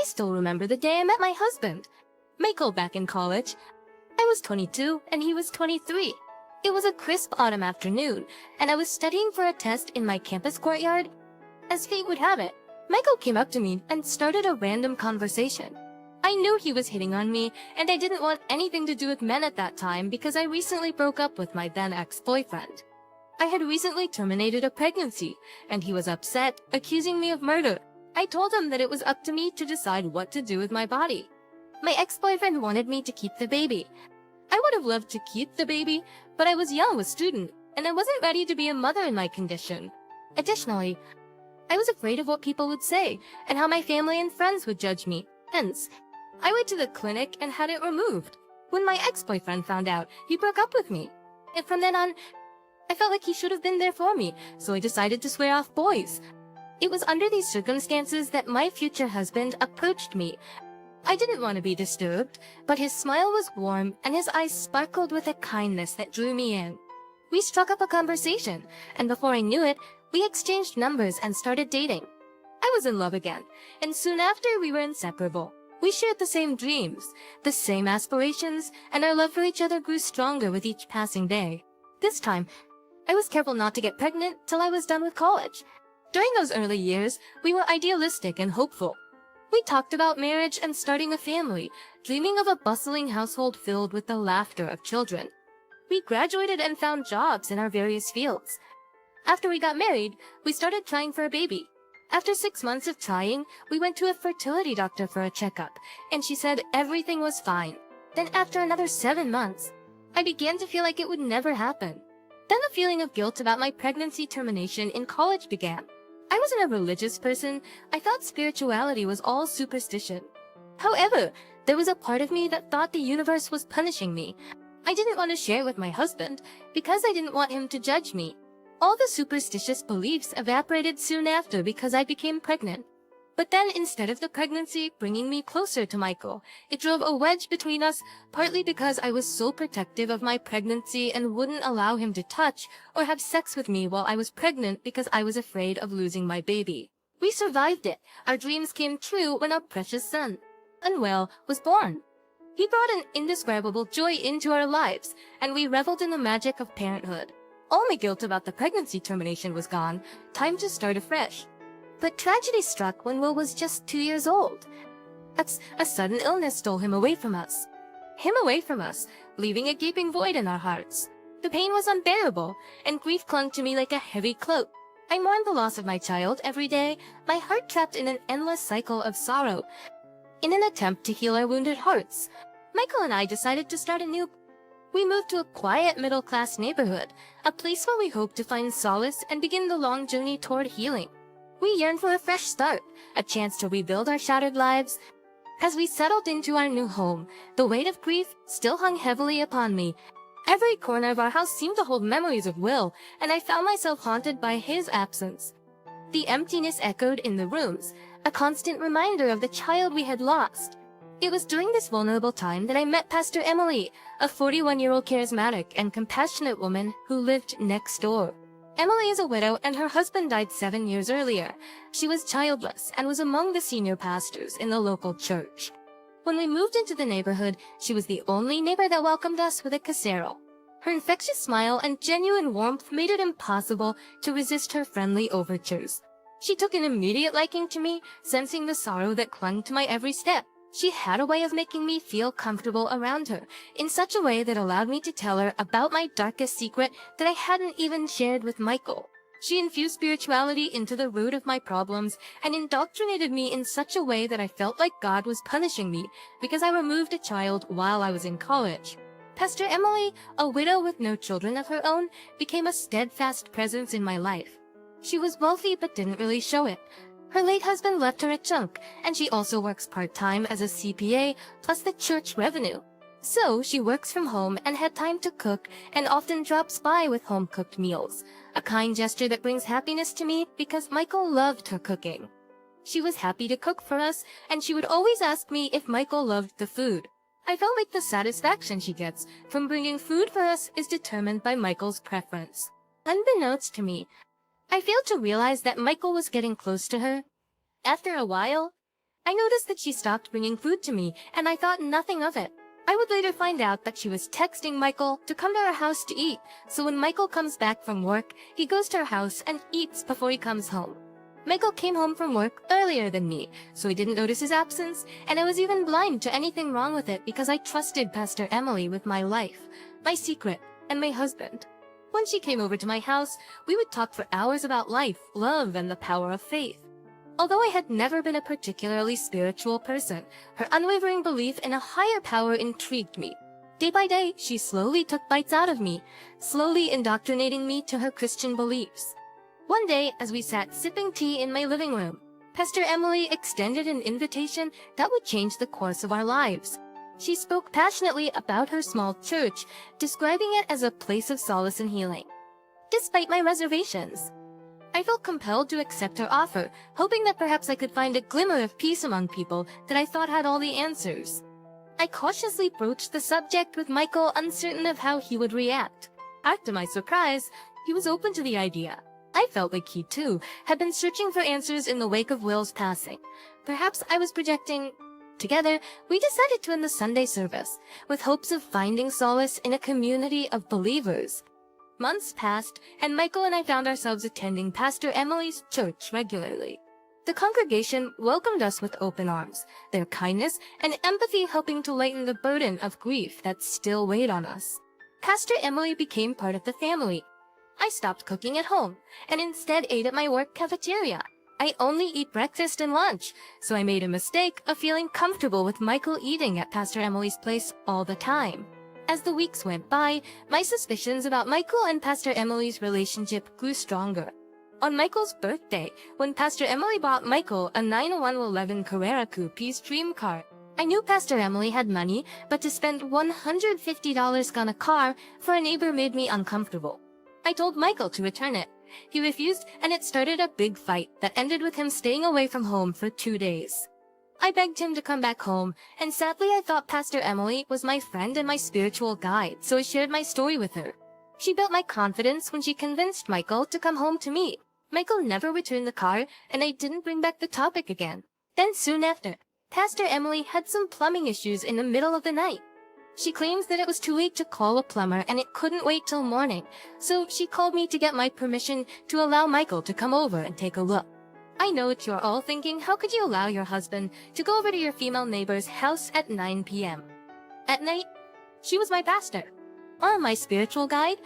still remember the day I met my husband, Michael, back in college. I was 22 and he was 23. It was a crisp autumn afternoon, and I was studying for a test in my campus courtyard. As fate would have it, Michael came up to me and started a random conversation. I knew he was hitting on me, and I didn't want anything to do with men at that time because I recently broke up with my then ex-boyfriend. I had recently terminated a pregnancy, and he was upset, accusing me of murder. I told him that it was up to me to decide what to do with my body. My ex-boyfriend wanted me to keep the baby. I would have loved to keep the baby, but I was young, a student, and I wasn't ready to be a mother in my condition. Additionally, I was afraid of what people would say and how my family and friends would judge me. Hence, I went to the clinic and had it removed. When my ex-boyfriend found out, he broke up with me. And from then on, I felt like he should have been there for me, so I decided to swear off boys. It was under these circumstances that my future husband approached me. I didn't want to be disturbed, but his smile was warm and his eyes sparkled with a kindness that drew me in. We struck up a conversation, and before I knew it, we exchanged numbers and started dating. I was in love again, and soon after we were inseparable. We shared the same dreams, the same aspirations, and our love for each other grew stronger with each passing day. This time, I was careful not to get pregnant till I was done with college. During those early years, we were idealistic and hopeful. We talked about marriage and starting a family, dreaming of a bustling household filled with the laughter of children. We graduated and found jobs in our various fields. After we got married, we started trying for a baby. After 6 months of trying, we went to a fertility doctor for a checkup, and she said everything was fine. Then after another 7 months, I began to feel like it would never happen. Then the feeling of guilt about my pregnancy termination in college began. I wasn't a religious person. I thought spirituality was all superstition. However, there was a part of me that thought the universe was punishing me. I didn't want to share it with my husband because I didn't want him to judge me. All the superstitious beliefs evaporated soon after because I became pregnant. But then instead of the pregnancy bringing me closer to Michael, it drove a wedge between us, partly because I was so protective of my pregnancy and wouldn't allow him to touch or have sex with me while I was pregnant because I was afraid of losing my baby. We survived it. Our dreams came true when our precious son, Unwell, was born. He brought an indescribable joy into our lives, and we reveled in the magic of parenthood. All my guilt about the pregnancy termination was gone. Time to start afresh. But tragedy struck when Will was just 2 years old. A sudden illness stole him away from us. Leaving a gaping void in our hearts. The pain was unbearable, and grief clung to me like a heavy cloak. I mourned the loss of my child every day, my heart trapped in an endless cycle of sorrow. In an attempt to heal our wounded hearts, Michael and I decided to start anew. We moved to a quiet middle-class neighborhood, a place where we hoped to find solace and begin the long journey toward healing. We yearned for a fresh start, a chance to rebuild our shattered lives. As we settled into our new home, the weight of grief still hung heavily upon me. Every corner of our house seemed to hold memories of Will, and I found myself haunted by his absence. The emptiness echoed in the rooms, a constant reminder of the child we had lost. It was during this vulnerable time that I met Pastor Emily, a 41-year-old charismatic and compassionate woman who lived next door. Emily is a widow and her husband died 7 years earlier. She was childless and was among the senior pastors in the local church. When we moved into the neighborhood, she was the only neighbor that welcomed us with a casserole. Her infectious smile and genuine warmth made it impossible to resist her friendly overtures. She took an immediate liking to me, sensing the sorrow that clung to my every step. She had a way of making me feel comfortable around her, in such a way that allowed me to tell her about my darkest secret that I hadn't even shared with Michael. She infused spirituality into the root of my problems and indoctrinated me in such a way that I felt like God was punishing me because I removed a child while I was in college. Pastor Emily, a widow with no children of her own, became a steadfast presence in my life. She was wealthy but didn't really show it. Her late husband left her a chunk, and she also works part-time as a CPA plus the church revenue. So she works from home and had time to cook and often drops by with home-cooked meals, a kind gesture that brings happiness to me because Michael loved her cooking. She was happy to cook for us, and she would always ask me if Michael loved the food. I felt like the satisfaction she gets from bringing food for us is determined by Michael's preference. Unbeknownst to me, I failed to realize that Michael was getting close to her. After a while, I noticed that she stopped bringing food to me, and I thought nothing of it. I would later find out that she was texting Michael to come to our house to eat, so when Michael comes back from work, he goes to our house and eats before he comes home. Michael came home from work earlier than me, so he didn't notice his absence, and I was even blind to anything wrong with it because I trusted Pastor Emily with my life, my secret, and my husband. When she came over to my house, we would talk for hours about life, love, and the power of faith. Although I had never been a particularly spiritual person, her unwavering belief in a higher power intrigued me. Day by day, she slowly took bites out of me, slowly indoctrinating me to her Christian beliefs. One day, as we sat sipping tea in my living room, Pastor Emily extended an invitation that would change the course of our lives. She spoke passionately about her small church, describing it as a place of solace and healing. Despite my reservations, I felt compelled to accept her offer, hoping that perhaps I could find a glimmer of peace among people that I thought had all the answers. I cautiously broached the subject with Michael, uncertain of how he would react. To my surprise, he was open to the idea. I felt like he, too, had been searching for answers in the wake of Will's passing. Perhaps I was projecting. Together, we decided to end the Sunday service, with hopes of finding solace in a community of believers. Months passed, and Michael and I found ourselves attending Pastor Emily's church regularly. The congregation welcomed us with open arms, their kindness and empathy helping to lighten the burden of grief that still weighed on us. Pastor Emily became part of the family. I stopped cooking at home, and instead ate at my work cafeteria. I only eat breakfast and lunch, so I made a mistake of feeling comfortable with Michael eating at Pastor Emily's place all the time. As the weeks went by, my suspicions about Michael and Pastor Emily's relationship grew stronger. On Michael's birthday, when Pastor Emily bought Michael a 9111 Carrera Coupe's dream car, I knew Pastor Emily had money, but to spend $150 on a car for a neighbor made me uncomfortable. I told Michael to return it. He refused, and it started a big fight that ended with him staying away from home for 2 days. I begged him to come back home, and sadly I thought Pastor Emily was my friend and my spiritual guide, so I shared my story with her. She built my confidence when she convinced Michael to come home to me. Michael never returned the car, and I didn't bring back the topic again. Then soon after, Pastor Emily had some plumbing issues in the middle of the night. She claims that it was too late to call a plumber and it couldn't wait till morning, so she called me to get my permission to allow Michael to come over and take a look. I know what you're all thinking, how could you allow your husband to go over to your female neighbor's house at 9 p.m.? At night, she was my pastor, or my spiritual guide.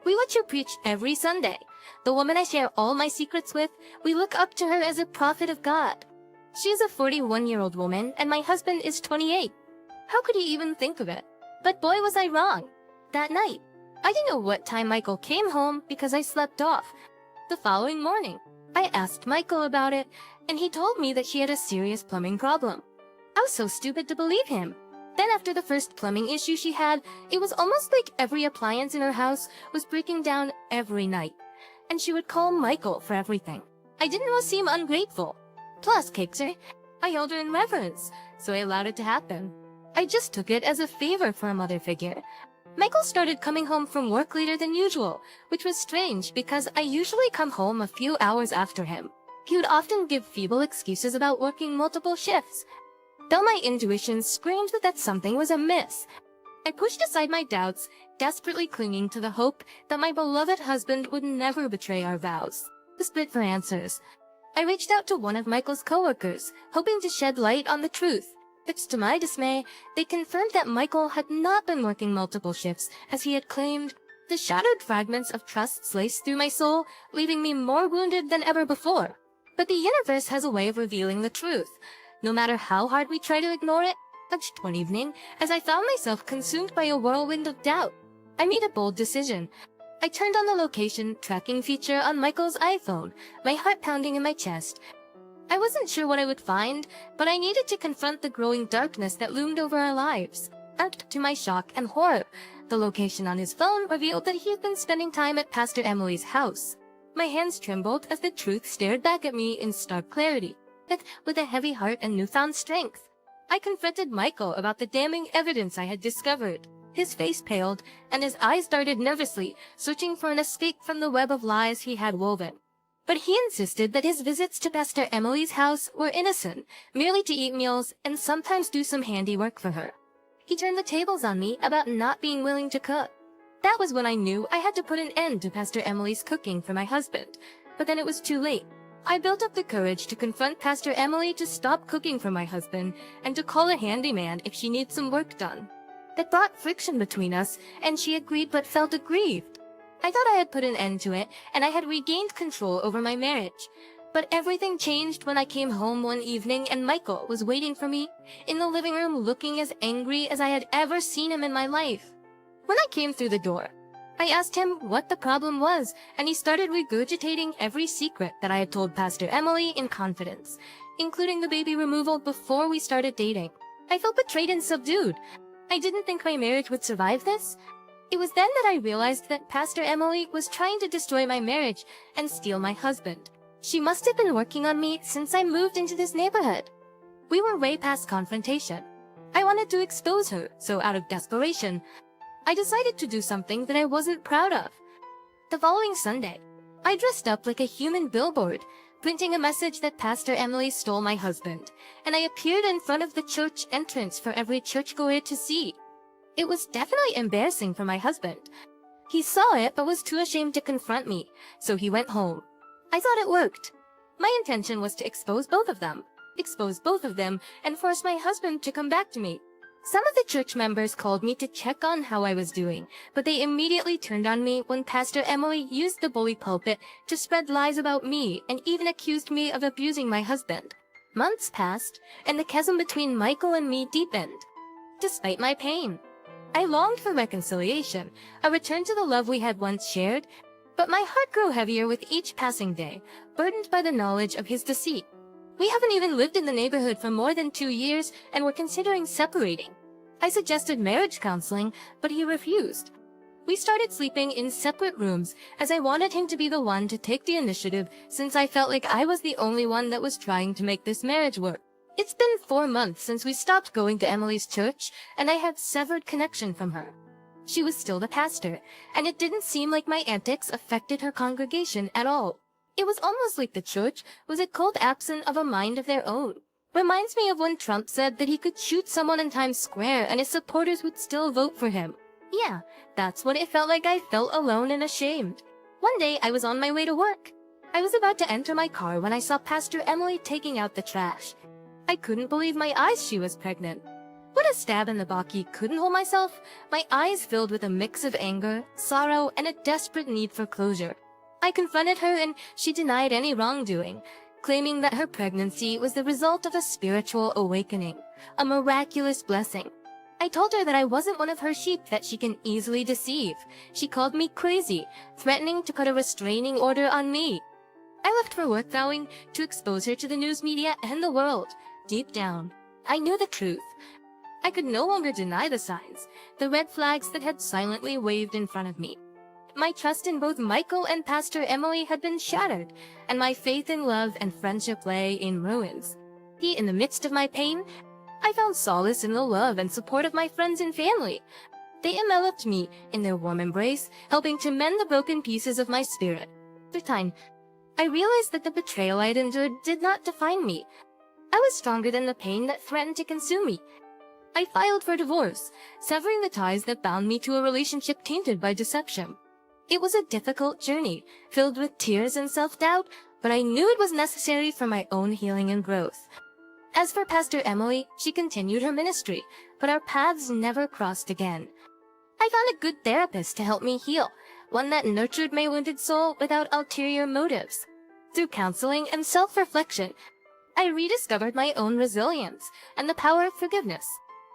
We watch her preach every Sunday. The woman I share all my secrets with, we look up to her as a prophet of God. She is a 41-year-old woman, and my husband is 28. How could he even think of it? But boy, was I wrong. That night, I didn't know what time Michael came home because I slept off. The following morning, I asked Michael about it, and he told me that she had a serious plumbing problem. I was so stupid to believe him. Then after the first plumbing issue she had, it was almost like every appliance in her house was breaking down every night, and she would call Michael for everything. I didn't want to seem ungrateful. Plus, Cakesir, I held her in reverence, so I allowed it to happen. I just took it as a favor for a mother figure. Michael started coming home from work later than usual, which was strange because I usually come home a few hours after him. He would often give feeble excuses about working multiple shifts. Though my intuition screamed that something was amiss, I pushed aside my doubts, desperately clinging to the hope that my beloved husband would never betray our vows. Desperate for answers, I reached out to one of Michael's coworkers, hoping to shed light on the truth. But to my dismay, they confirmed that Michael had not been working multiple shifts, as he had claimed. The shattered fragments of trust sliced through my soul, leaving me more wounded than ever before. But the universe has a way of revealing the truth. No matter how hard we try to ignore it, one evening, as I found myself consumed by a whirlwind of doubt, I made a bold decision. I turned on the location tracking feature on Michael's iPhone, my heart pounding in my chest. I wasn't sure what I would find, but I needed to confront the growing darkness that loomed over our lives. And to my shock and horror, the location on his phone revealed that he had been spending time at Pastor Emily's house. My hands trembled as the truth stared back at me in stark clarity, but with a heavy heart and newfound strength. I confronted Michael about the damning evidence I had discovered. His face paled, and his eyes darted nervously, searching for an escape from the web of lies he had woven. But he insisted that his visits to Pastor Emily's house were innocent, merely to eat meals and sometimes do some handiwork for her. He turned the tables on me about not being willing to cook. That was when I knew I had to put an end to Pastor Emily's cooking for my husband. But then it was too late. I built up the courage to confront Pastor Emily to stop cooking for my husband and to call a handyman if she needs some work done. That brought friction between us, and she agreed but felt aggrieved. I thought I had put an end to it, and I had regained control over my marriage. But everything changed when I came home one evening and Michael was waiting for me in the living room looking as angry as I had ever seen him in my life. When I came through the door, I asked him what the problem was, and he started regurgitating every secret that I had told Pastor Emily in confidence, including the baby removal before we started dating. I felt betrayed and subdued. I didn't think my marriage would survive this. It was then that I realized that Pastor Emily was trying to destroy my marriage and steal my husband. She must have been working on me since I moved into this neighborhood. We were way past confrontation. I wanted to expose her, so out of desperation, I decided to do something that I wasn't proud of. The following Sunday, I dressed up like a human billboard, printing a message that Pastor Emily stole my husband, and I appeared in front of the church entrance for every churchgoer to see. It was definitely embarrassing for my husband. He saw it but was too ashamed to confront me, so he went home. I thought it worked. My intention was to expose both of them, and force my husband to come back to me. Some of the church members called me to check on how I was doing, but they immediately turned on me when Pastor Emily used the bully pulpit to spread lies about me and even accused me of abusing my husband. Months passed, and the chasm between Michael and me deepened. Despite my pain, I longed for reconciliation, a return to the love we had once shared, but my heart grew heavier with each passing day, burdened by the knowledge of his deceit. We haven't even lived in the neighborhood for more than 2 years, and were considering separating. I suggested marriage counseling, but he refused. We started sleeping in separate rooms, as I wanted him to be the one to take the initiative, since I felt like I was the only one that was trying to make this marriage work. It's been 4 months since we stopped going to Emily's church, and I had severed connection from her. She was still the pastor, and it didn't seem like my antics affected her congregation at all. It was almost like the church was a cold absent of a mind of their own. Reminds me of when Trump said that he could shoot someone in Times Square and his supporters would still vote for him. Yeah, that's what it felt like. I felt alone and ashamed. One day I was on my way to work. I was about to enter my car when I saw Pastor Emily taking out the trash. I couldn't believe my eyes. She was pregnant. What a stab in the baki. Couldn't hold myself. My eyes filled with a mix of anger, sorrow, and a desperate need for closure. I confronted her and she denied any wrongdoing, claiming that her pregnancy was the result of a spiritual awakening, a miraculous blessing. I told her that I wasn't one of her sheep that she can easily deceive. She called me crazy, threatening to put a restraining order on me. I left for work vowing to expose her to the news media and the world. Deep down, I knew the truth. I could no longer deny the signs, the red flags that had silently waved in front of me. My trust in both Michael and Pastor Emily had been shattered, and my faith in love and friendship lay in ruins. In the midst of my pain, I found solace in the love and support of my friends and family. They enveloped me in their warm embrace, helping to mend the broken pieces of my spirit. Through time, I realized that the betrayal I had endured did not define me. I was stronger than the pain that threatened to consume me. I filed for divorce, severing the ties that bound me to a relationship tainted by deception. It was a difficult journey, filled with tears and self-doubt, but I knew it was necessary for my own healing and growth. As for Pastor Emily, she continued her ministry, but our paths never crossed again. I found a good therapist to help me heal, one that nurtured my wounded soul without ulterior motives. Through counseling and self-reflection, I rediscovered my own resilience and the power of forgiveness.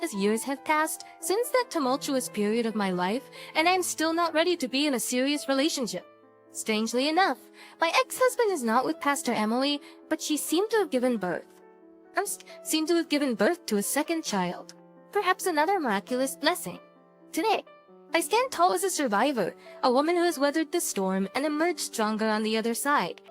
As years have passed since that tumultuous period of my life, and I am still not ready to be in a serious relationship. Strangely enough, my ex-husband is not with Pastor Emily, but she seemed to have given birth to a second child. Perhaps another miraculous blessing. Today, I stand tall as a survivor, a woman who has weathered the storm and emerged stronger on the other side.